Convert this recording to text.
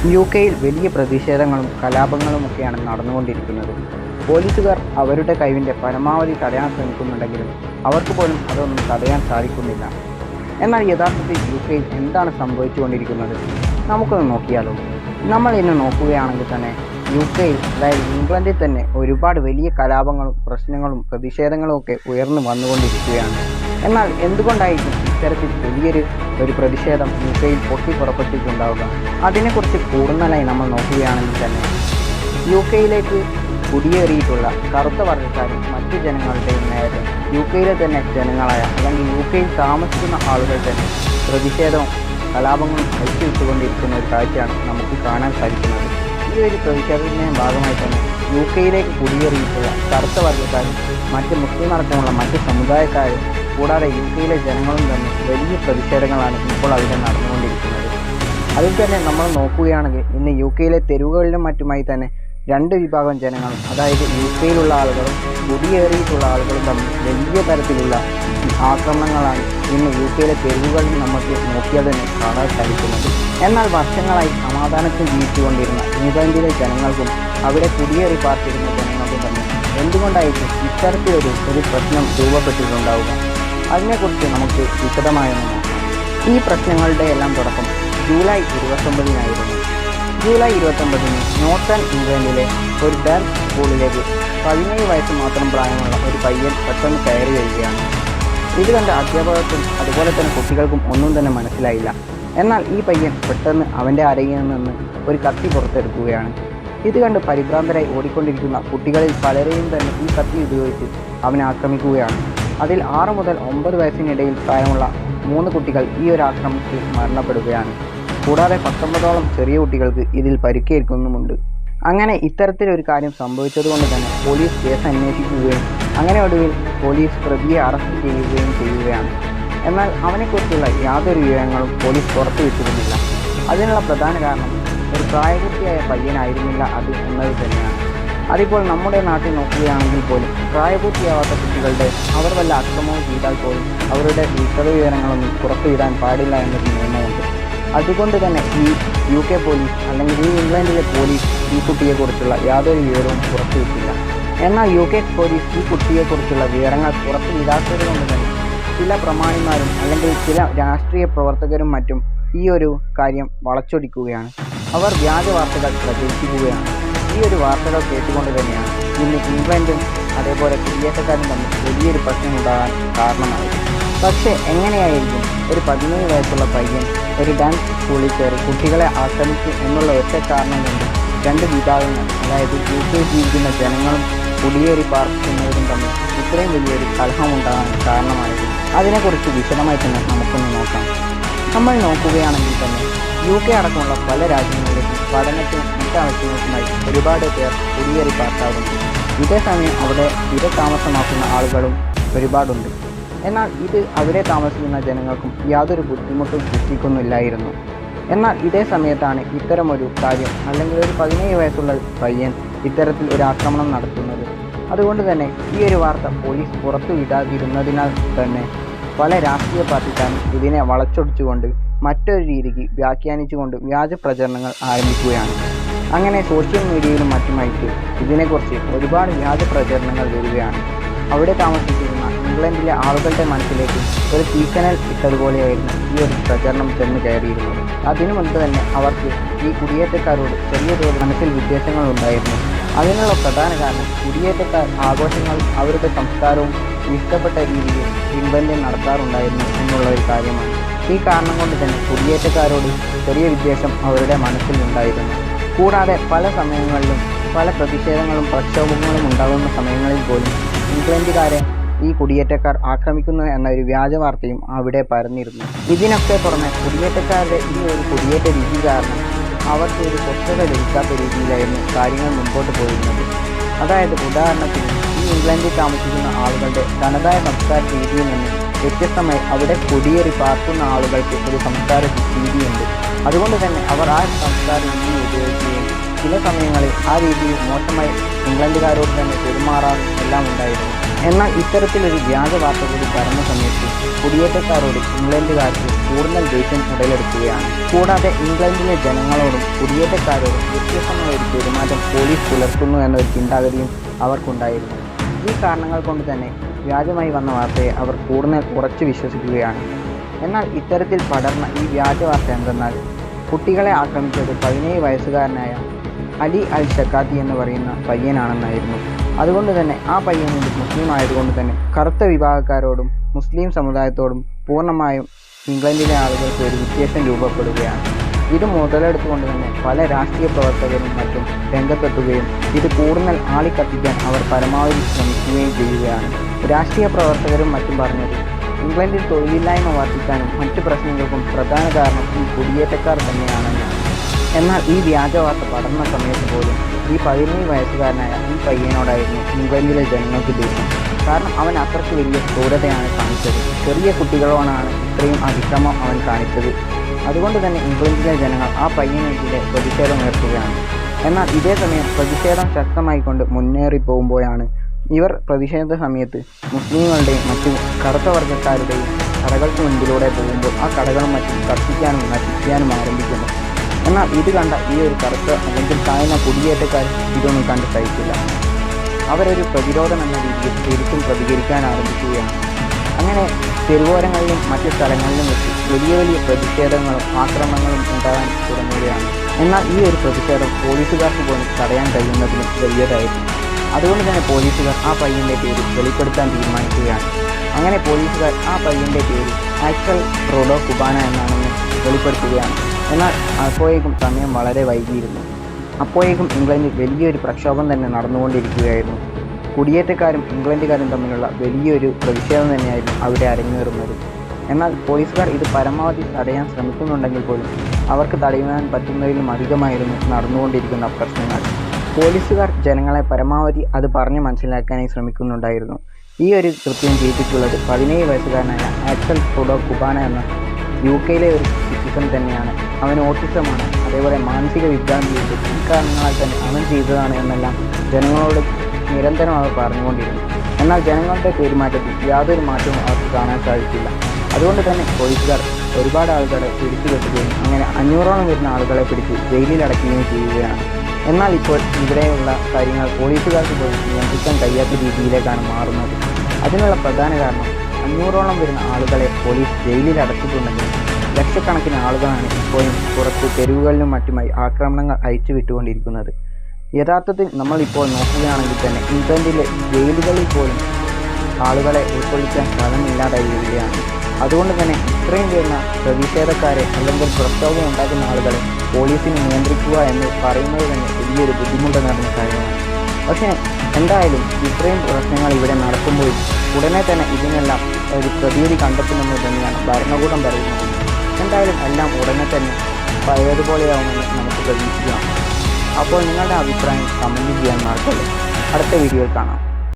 യുകെയിൽ വലിയ പ്രതിഷേധങ്ങളും കലാപങ്ങളുമൊക്കെയാണ് നടന്നുകൊണ്ടിരിക്കുന്നത്. പോലീസുകാർ അവരുടെ കഴിവിൻ്റെ പരമാവധി തടയാൻ ശ്രമിക്കുന്നുണ്ടെങ്കിലും അവർക്ക് പോലും അതൊന്നും തടയാൻ സാധിക്കുന്നില്ല. എന്നാൽ യഥാർത്ഥത്തിൽ യുകെയിൽ എന്താണ് സംഭവിച്ചുകൊണ്ടിരിക്കുന്നത് നമുക്കൊന്ന് നോക്കിയാലോ. നമ്മൾ ഇന്ന് നോക്കുകയാണെങ്കിൽ തന്നെ യുകെയിൽ, അതായത് ഇംഗ്ലണ്ടിൽ തന്നെ ഒരുപാട് വലിയ കലാപങ്ങളും പ്രശ്നങ്ങളും പ്രതിഷേധങ്ങളും ഒക്കെ ഉയർന്നു വന്നുകൊണ്ടിരിക്കുകയാണ്. എന്നാൽ എന്തുകൊണ്ടായിരിക്കും ഇത്തരത്തിൽ വലിയൊരു പ്രതിഷേധം യുകെയിൽ പൊട്ടിപ്പുറപ്പെട്ടിട്ടുണ്ടാവുക? അതിനെക്കുറിച്ച് കൂടുതലായി നമ്മൾ നോക്കുകയാണെങ്കിൽ തന്നെ യുകെയിലേക്ക് കുടിയേറിയിട്ടുള്ള കറുത്ത വർഗ്ഗക്കാരും മറ്റു ജനങ്ങളുടെയും നേരെ യുകെയിലെ തന്നെ ജനങ്ങളായ, അല്ലെങ്കിൽ യുകെയിൽ താമസിക്കുന്ന ആളുകൾ തന്നെ പ്രതിഷേധവും കലാപങ്ങളും അയച്ചുവിട്ടുകൊണ്ടിരിക്കുന്ന ഒരു കാഴ്ചയാണ് നമുക്ക് കാണാൻ സാധിക്കുന്നത്. ഈ ഒരു പ്രതിഷേധത്തിൻ്റെ ഭാഗമായി തന്നെ യുകെയിലേക്ക് കുടിയേറിയിട്ടുള്ള കറുത്ത വർഗ്ഗക്കാരും മറ്റ് മുസ്ലിം അടക്കമുള്ള മറ്റ് സമുദായക്കാരും കൂടാതെ യുകെയിലെ ജനങ്ങളും തന്നെ വലിയ പ്രതിഷേധങ്ങളാണ് ഇപ്പോൾ അവിടെ നടന്നുകൊണ്ടിരിക്കുന്നത്. അതിൽ തന്നെ നമ്മൾ നോക്കുകയാണെങ്കിൽ ഇന്ന് യുകെയിലെ തെരുവുകളിലും മറ്റുമായി തന്നെ രണ്ട് വിഭാഗം ജനങ്ങളും, അതായത് യുകെയിലുള്ള ആളുകളും കുടിയേറിയിട്ടുള്ള ആളുകളും തമ്മിൽ വലിയ തരത്തിലുള്ള ആക്രമണങ്ങളാണ് ഇന്ന് യുകെയിലെ തെരുവുകളിൽ നമുക്ക് നോക്കിയാൽ തന്നെ കാണാൻ സാധിക്കുന്നത്. എന്നാൽ വർഷങ്ങളായി സമാധാനത്തിൽ ജീവിച്ചുകൊണ്ടിരുന്ന ഇംഗ്ലണ്ടിലെ ജനങ്ങൾക്കും അവിടെ കുടിയേറി പാർത്തിരുന്ന ജനങ്ങൾക്കും തന്നെ എന്തുകൊണ്ടായിരിക്കും ഇത്തരത്തിലൊരു പ്രശ്നം രൂപപ്പെട്ടിട്ടുണ്ടാവുക? അതിനെക്കുറിച്ച് നമുക്ക് വിശദമായൊന്ന് നോക്കാം. ഈ പ്രശ്നങ്ങളുടെ എല്ലാം തുടക്കം ജൂലൈ 29-നായിരുന്നു. ജൂലൈ 29-ന് നോർത്തേൺ ഇംഗ്ലണ്ടിലെ ഒരു ഡാൻസ് സ്കൂളിലേക്ക് 17 വയസ്സ് മാത്രം പ്രായമുള്ള ഒരു പയ്യൻ പെട്ടെന്ന് കയറി വരികയാണ്. ഇത് കണ്ട അധ്യാപകർക്കും അതുപോലെ തന്നെ കുട്ടികൾക്കും ഒന്നും തന്നെ മനസ്സിലായില്ല. എന്നാൽ ഈ പയ്യൻ പെട്ടെന്ന് അവൻ്റെ അരയിൽ നിന്ന് ഒരു കത്തി പുറത്തെടുക്കുകയാണ്. ഇത് കണ്ട് പരിഭ്രാന്തരായി ഓടിക്കൊണ്ടിരിക്കുന്ന കുട്ടികളിൽ പലരെയും തന്നെ ഈ കത്തി ഉപയോഗിച്ച് അവനെ ആക്രമിക്കുകയാണ്. അതിൽ 6 മുതൽ 9 വയസ്സിനിടയിൽ പ്രായമുള്ള 3 കുട്ടികൾ ഈ ഒരു ആക്രമണത്തിൽ മരണപ്പെടുകയാണ്. കൂടാതെ 19ഓളം ചെറിയ കുട്ടികൾക്ക് ഇതിൽ പരിക്കേൽക്കുന്നുമുണ്ട്. അങ്ങനെ ഇത്തരത്തിലൊരു കാര്യം സംഭവിച്ചതുകൊണ്ട് തന്നെ പോലീസ് കേസ് അന്വേഷിക്കുകയും അങ്ങനെ ഒടുവിൽ പോലീസ് പ്രതിയെ അറസ്റ്റ് ചെയ്യുകയും ചെയ്യുകയാണ്. എന്നാൽ അവനെക്കുറിച്ചുള്ള യാതൊരു വിവരങ്ങളും പോലീസ് പുറത്തുവിട്ടിരുന്നില്ല. അതിനുള്ള പ്രധാന കാരണം ഒരു പ്രായപൂർത്തിയായ പയ്യനായിരുന്നില്ല അത് എന്നത് തന്നെയാണ്. അതിപ്പോൾ നമ്മുടെ നാട്ടിൽ നോക്കുകയാണെങ്കിൽ പോലും പ്രായപൂർത്തിയാവാത്ത കുട്ടികളുടെ അവർ വല്ല അക്രമവും ചെയ്താൽ പോലും അവരുടെ വിശദവിവരങ്ങളൊന്നും പുറത്തുവിടാൻ പാടില്ല എന്നൊരു നിയമമുണ്ട്. അതുകൊണ്ട് തന്നെ ഈ യുകെ പോലീസ്, അല്ലെങ്കിൽ ഈ ഇംഗ്ലണ്ടിലെ പോലീസ് ഈ കുട്ടിയെക്കുറിച്ചുള്ള യാതൊരു വിവരവും പുറത്തുവിട്ടില്ല. എന്നാൽ യുകെ പോലീസ് ഈ കുട്ടിയെക്കുറിച്ചുള്ള വിവരങ്ങൾ പുറത്തുവിടാത്തത് കൊണ്ട് തന്നെ ചില പ്രമാണിമാരും അല്ലെങ്കിൽ ചില രാഷ്ട്രീയ പ്രവർത്തകരും മറ്റും ഈ ഒരു കാര്യം വളച്ചൊടിക്കുകയാണ്. അവർ വ്യാജ വാർത്തകൾ പ്രചരിപ്പിക്കുകയാണ്. ഈ ഒരു വാർത്തകൾ കേട്ടുകൊണ്ട് തന്നെയാണ് ഇന്ന് ഇംഗ്ലണ്ടും അതേപോലെ കുടിയേറ്റക്കാരും തമ്മിൽ വലിയൊരു പ്രശ്നം ഉണ്ടാകാൻ കാരണമായത്. പക്ഷേ എങ്ങനെയായിരിക്കും ഒരു 17 വയസ്സുള്ള പയ്യൻ ഒരു ഡാൻസ് സ്കൂളിൽ കയറി കുട്ടികളെ ആക്രമിച്ചു എന്നുള്ള ഒറ്റ കാരണം കൊണ്ട് രണ്ട് വിഭാഗങ്ങൾ, അതായത് യുകെയിൽ ജീവിക്കുന്ന ജനങ്ങളും കുടിയേറി പാർക്കുന്നവരും തമ്മിൽ ഇത്രയും വലിയൊരു കലഹമുണ്ടാകാൻ കാരണമായത്? അതിനെക്കുറിച്ച് വിശദമായി തന്നെ നമുക്കൊന്ന് നോക്കാം. നമ്മൾ നോക്കുകയാണെങ്കിൽ തന്നെ യുകെ അടക്കമുള്ള പല രാജ്യങ്ങളിലേക്കും പഠനത്തിനും മറ്റാവശ്യങ്ങൾക്കുമായി ഒരുപാട് പേർ കുടിയേറി പാർക്കാറുണ്ട്. ഇതേസമയം അവിടെ സ്ഥിരതാമസമാക്കുന്ന ആളുകളും ഒരുപാടുണ്ട്. എന്നാൽ ഇത് അവിടെ താമസിക്കുന്ന ജനങ്ങൾക്കും യാതൊരു ബുദ്ധിമുട്ടും സൃഷ്ടിക്കുന്നില്ലായിരുന്നു. എന്നാൽ ഇതേ സമയത്താണ് ഇത്തരമൊരു കാര്യം, അല്ലെങ്കിൽ ഒരു 17 വയസ്സുള്ള പയ്യൻ ഇത്തരത്തിൽ ഒരു ആക്രമണം നടത്തുന്നത്. അതുകൊണ്ട് തന്നെ ഈ ഒരു വാർത്ത പോലീസ് പുറത്തു വിടാതിരുന്നതിനാൽ തന്നെ പല രാഷ്ട്രീയ പാർട്ടിക്കാരും ഇതിനെ വളച്ചൊടിച്ചുകൊണ്ട് മറ്റൊരു രീതിക്ക് വ്യാഖ്യാനിച്ചുകൊണ്ട് വ്യാജ പ്രചരണങ്ങൾ ആരംഭിക്കുകയാണ്. അങ്ങനെ സോഷ്യൽ മീഡിയയിലും മറ്റുമായിട്ട് ഇതിനെക്കുറിച്ച് ഒരുപാട് വ്യാജ പ്രചരണങ്ങൾ വരികയാണ്. അവിടെ താമസിക്കുന്ന ഇംഗ്ലണ്ടിലെ ആളുകളുടെ മനസ്സിലേക്ക് ഒരു തീക്കനൽ ഇട്ടതുപോലെയായിരുന്നു ഈ ഒരു പ്രചരണം ചെന്ന് കയറിയിരുന്നത്. അതിനു മുൻപ് തന്നെ അവർക്ക് ഈ കുടിയേറ്റക്കാരോട് ചെറിയ തോതിൽ മനസ്സിൽ വിദ്വേഷങ്ങളുണ്ടായിരുന്നു. അതിനുള്ള പ്രധാന കാരണം കുടിയേറ്റക്കാർ ആഘോഷങ്ങളും അവരുടെ സംസ്കാരവും ഇഷ്ടപ്പെട്ട രീതിയിൽ ഇംഗ്ലണ്ടിൽ നടത്താറുണ്ടായിരുന്നു എന്നുള്ള ഒരു കാര്യമാണ്. ഈ കാരണം കൊണ്ട് തന്നെ കുടിയേറ്റക്കാരോട് ചെറിയ വിദ്വേഷം അവരുടെ മനസ്സിൽ ഉണ്ടായിരുന്നു. കൂടാതെ പല സമയങ്ങളിലും പല പ്രതിഷേധങ്ങളും പ്രക്ഷോഭങ്ങളും ഉണ്ടാകുന്ന സമയങ്ങളിൽ പോലും ഇംഗ്ലണ്ടുകാരെ ഈ കുടിയേറ്റക്കാർ ആക്രമിക്കുന്നു എന്ന ഒരു വ്യാജ വാർത്തയും അവിടെ പരന്നിരുന്നു. ഇതിനൊക്കെ പുറമെ കുടിയേറ്റക്കാരുടെ ഈ ഒരു കുടിയേറ്റ രീതി കാരണം അവർക്ക് ഒരു സ്വസ്ഥത ലഭിക്കാത്ത രീതിയിലായിരുന്നു കാര്യങ്ങൾ മുമ്പോട്ട് പോയിരുന്നത്. അതായത് ഉദാഹരണത്തിന് ഈ ഇംഗ്ലണ്ടിൽ താമസിക്കുന്ന ആളുകളുടെ തനതായ സംസ്കാര രീതിയിൽ നിന്ന് വ്യത്യസ്തമായി അവിടെ കുടിയേറി പാർക്കുന്ന ആളുകൾക്ക് ഒരു സംസ്കാര രീതിയുണ്ട്. അതുകൊണ്ട് തന്നെ അവർ ആ സംസ്കാര രീതി ഉപയോഗിക്കുകയും ചില സമയങ്ങളിൽ ആ രീതിയിൽ മോശമായി ഇംഗ്ലണ്ടുകാരോട് തന്നെ പെരുമാറാറും എല്ലാം ഉണ്ടായിരുന്നു. എന്നാൽ ഇത്തരത്തിലൊരു വ്യാജ വാർത്ത കൂടി പരന്ന സമയത്ത് കുടിയേറ്റക്കാരോട് ഇംഗ്ലണ്ടുകാർക്ക് കൂടുതൽ ദേഷ്യം ഉടലെടുക്കുകയാണ്. കൂടാതെ ഇംഗ്ലണ്ടിലെ ജനങ്ങളോടും കുടിയേറ്റക്കാരോടും വ്യത്യസ്തമായ ഒരു പെരുമാറ്റം പോലീസ് പുലർത്തുന്നു എന്നൊരു ചിന്താഗതിയും അവർക്കുണ്ടായിരുന്നു. ഈ കാരണങ്ങൾ കൊണ്ട് തന്നെ വ്യാജമായി വന്ന വാർത്തയെ അവർ കൂടുതൽ ഉറച്ചു വിശ്വസിക്കുകയാണ്. എന്നാൽ ഇത്തരത്തിൽ പടർന്ന ഈ വ്യാജ വാർത്ത എന്തെന്നാൽ കുട്ടികളെ ആക്രമിച്ചത് 17 വയസ്സുകാരനായ അലി അൽ ഷക്കാത്തി എന്ന് പറയുന്ന പയ്യനാണെന്നായിരുന്നു. അതുകൊണ്ട് തന്നെ ആ പയ്യൻ മുസ്ലിം ആയതുകൊണ്ട് തന്നെ കറുത്ത വിഭാഗക്കാരോടും മുസ്ലിം സമുദായത്തോടും പൂർണ്ണമായും ഇംഗ്ലണ്ടിലെ ആളുകൾക്ക് ഒരു വിദ്വേഷം രൂപപ്പെടുകയാണ്. ഇത് മുതലെടുത്തുകൊണ്ട് തന്നെ പല രാഷ്ട്രീയ പ്രവർത്തകരും മറ്റും രംഗത്തെത്തുകയും ഇത് കൂടുതൽ ആളിക്കത്തിക്കാൻ അവർ പരമാവധി ശ്രമിക്കുകയും ചെയ്യുകയാണ്. രാഷ്ട്രീയ പ്രവർത്തകരും മറ്റും പറഞ്ഞത് ഇംഗ്ലണ്ടിൽ തൊഴിലില്ലായ്മ വർദ്ധിക്കാനും മറ്റു പ്രശ്നങ്ങൾക്കും പ്രധാന കാരണം ഈ കുടിയേറ്റക്കാർ തന്നെയാണെന്നാണ്. എന്നാൽ ഈ വ്യാജ വാർത്ത പടർന്ന സമയത്ത് പോലും ഈ 17 വയസ്സുകാരനായ ഈ പയ്യനോടായിരുന്നു ഇംഗ്ലണ്ടിലെ ജനങ്ങൾക്ക് ദേഷ്യം. കാരണം അവൻ അത്രയ്ക്ക് വലിയ ക്രൂരതയാണ് കാണിച്ചത്. ചെറിയ കുട്ടികളോടാണ് ഇത്രയും അതിക്രമം അവൻ കാണിച്ചത്. അതുകൊണ്ട് തന്നെ ഇംഗ്ലണ്ടിലെ ജനങ്ങൾ ആ പയ്യനെതിരെ പ്രതിഷേധം ഉയർത്തുകയാണ്. എന്നാൽ ഇതേ സമയം പ്രതിഷേധം ശക്തമായിക്കൊണ്ട് മുന്നേറി പോകുമ്പോഴാണ് ഇവർ പ്രതിഷേധ സമയത്ത് മുസ്ലിങ്ങളുടെയും മറ്റു കറുത്ത വർഗ്ഗക്കാരുടെയും കടകൾക്ക് മുൻപിലൂടെ പോകുമ്പോൾ ആ കടകളും മറ്റും കത്തിക്കാനും നശിപ്പിക്കാനും ആരംഭിക്കുന്നു. എന്നാൽ ഇത് കണ്ട ഈ ഒരു കറുത്ത അല്ലെങ്കിൽ താഴ്ന്ന കുടിയേറ്റക്കാർ ഇതൊന്നും കണ്ട് സഹിച്ചില്ല. അവരൊരു പ്രതിരോധം എന്ന രീതിയിൽ ശരിക്കും പ്രതികരിക്കാൻ ആരംഭിക്കുകയാണ്. അങ്ങനെ തെരുവോരങ്ങളിലും മറ്റു സ്ഥലങ്ങളിലും വെച്ച് വലിയ വലിയ പ്രതിഷേധങ്ങളും ആക്രമണങ്ങളും ഉണ്ടാകാൻ തുടങ്ങുകയാണ്. എന്നാൽ ഈ ഒരു പ്രതിഷേധം പോലീസുകാർക്ക് പോലും തടയാൻ കഴിയുന്നതിന് വലിയതായിരുന്നു. അതുകൊണ്ട് തന്നെ പോലീസുകാർ ആ പയ്യൻ്റെ പേര് വെളിപ്പെടുത്താൻ തീരുമാനിക്കുകയാണ്. അങ്ങനെ പോലീസുകാർ ആ പയ്യൻ്റെ പേര് ആക്സൽ റോഡോ കുബാന എന്നാണെന്ന് വെളിപ്പെടുത്തുകയാണ്. എന്നാൽ അപ്പോഴേക്കും സമയം വളരെ വൈകിയിരുന്നു. അപ്പോഴേക്കും ഇംഗ്ലണ്ടിൽ വലിയൊരു പ്രക്ഷോഭം തന്നെ നടന്നുകൊണ്ടിരിക്കുകയായിരുന്നു. കുടിയേറ്റക്കാരും ഇംഗ്ലണ്ടുകാരും തമ്മിലുള്ള വലിയൊരു പ്രതിഷേധം തന്നെയായിരുന്നു അവിടെ അരങ്ങേറുന്നത്. എന്നാൽ പോലീസുകാർ ഇത് പരമാവധി തടയാൻ ശ്രമിക്കുന്നുണ്ടെങ്കിൽ പോലും അവർക്ക് തടയാൻ പറ്റുന്നതിലും അധികമായിരുന്നു നടന്നുകൊണ്ടിരിക്കുന്ന പ്രശ്നങ്ങൾ. പോലീസുകാർ ജനങ്ങളെ പരമാവധി അത് പറഞ്ഞ് മനസ്സിലാക്കാനായി ശ്രമിക്കുന്നുണ്ടായിരുന്നു. ഈ ഒരു കൃത്യം ചെയ്തിട്ടുള്ളത് 17 വയസ്സുകാരനായ ആക്സൽ റോഡോ കുബാന എന്ന UK-യിലെ ഒരു സിറ്റിസൺ തന്നെയാണ്. അവന് ഓട്ടിസമാണ്, അതേപോലെ മാനസിക വിഭ്രാന്തിയുണ്ട്. ഈ കാരണങ്ങളാൽ തന്നെ അവൻ ചെയ്തതാണ് എന്നെല്ലാം ജനങ്ങളോട് നിരന്തരം അവർ പറഞ്ഞുകൊണ്ടിരുന്നു. എന്നാൽ ജനങ്ങളുടെ പെരുമാറ്റത്തിൽ യാതൊരു മാറ്റവും അവർക്ക് കാണാൻ സാധിച്ചില്ല. അതുകൊണ്ട് തന്നെ പോലീസുകാർ ഒരുപാട് ആളുകളെ പിടിച്ചു കെട്ടുകയും അങ്ങനെ 500ഓളം വരുന്ന ആളുകളെ പിടിച്ച് ജയിലിൽ അടയ്ക്കുകയും ചെയ്യുകയാണ്. എന്നാൽ ഇപ്പോൾ ഇവിടെയുള്ള കാര്യങ്ങൾ പോലീസുകാർക്ക് പോലും നിയന്ത്രിക്കാൻ കഴിയാത്ത രീതിയിലേക്കാണ് മാറുന്നത്. അതിനുള്ള പ്രധാന കാരണം 500ഓളം വരുന്ന ആളുകളെ പോലീസ് ജയിലിൽ അടച്ചിട്ടുണ്ടെങ്കിൽ ലക്ഷക്കണക്കിന് ആളുകളാണ് ഇപ്പോഴും പുറത്ത് തെരുവുകളിലും മറ്റുമായി ആക്രമണങ്ങൾ അയച്ചുവിട്ടുകൊണ്ടിരിക്കുന്നത്. യഥാർത്ഥത്തിൽ നമ്മളിപ്പോൾ നോക്കുകയാണെങ്കിൽ തന്നെ ഇംഗ്ലണ്ടിലെ ജയിലുകളിൽ പോലും ആളുകളെ ഉൾക്കൊള്ളിക്കാൻ സ്ഥലമില്ലാതായി വരികയാണ്. അതുകൊണ്ട് തന്നെ ഇത്രയും വരുന്ന പ്രതിഷേധക്കാരെ അല്ലെങ്കിൽ പ്രക്ഷോഭം ഉണ്ടാക്കുന്ന ആളുകളെ പോലീസിന് നിയന്ത്രിക്കുക എന്ന് പറയുന്നത് തന്നെ വലിയൊരു ബുദ്ധിമുട്ട് നിറഞ്ഞ കാര്യമാണ്. പക്ഷേ എന്തായാലും ഇത്രയും പ്രശ്നങ്ങൾ ഇവിടെ നടക്കുമ്പോൾ ഉടനെ തന്നെ ഇതിനെല്ലാം ഒരു പ്രതിവിധി കണ്ടെത്തുമെന്ന് തന്നെയാണ് ഭരണകൂടം പറയുന്നത്. എന്തായാലും എല്ലാം ഉടനെ തന്നെ പഴയതുപോലെയാവുമെന്ന് നമുക്ക് പ്രതീക്ഷിക്കാം. അപ്പോൾ നിങ്ങളുടെ അഭിപ്രായം കമൻറ്റ് ചെയ്യാൻ മറക്കല്ലേ. അടുത്ത വീഡിയോയിൽ കാണാം.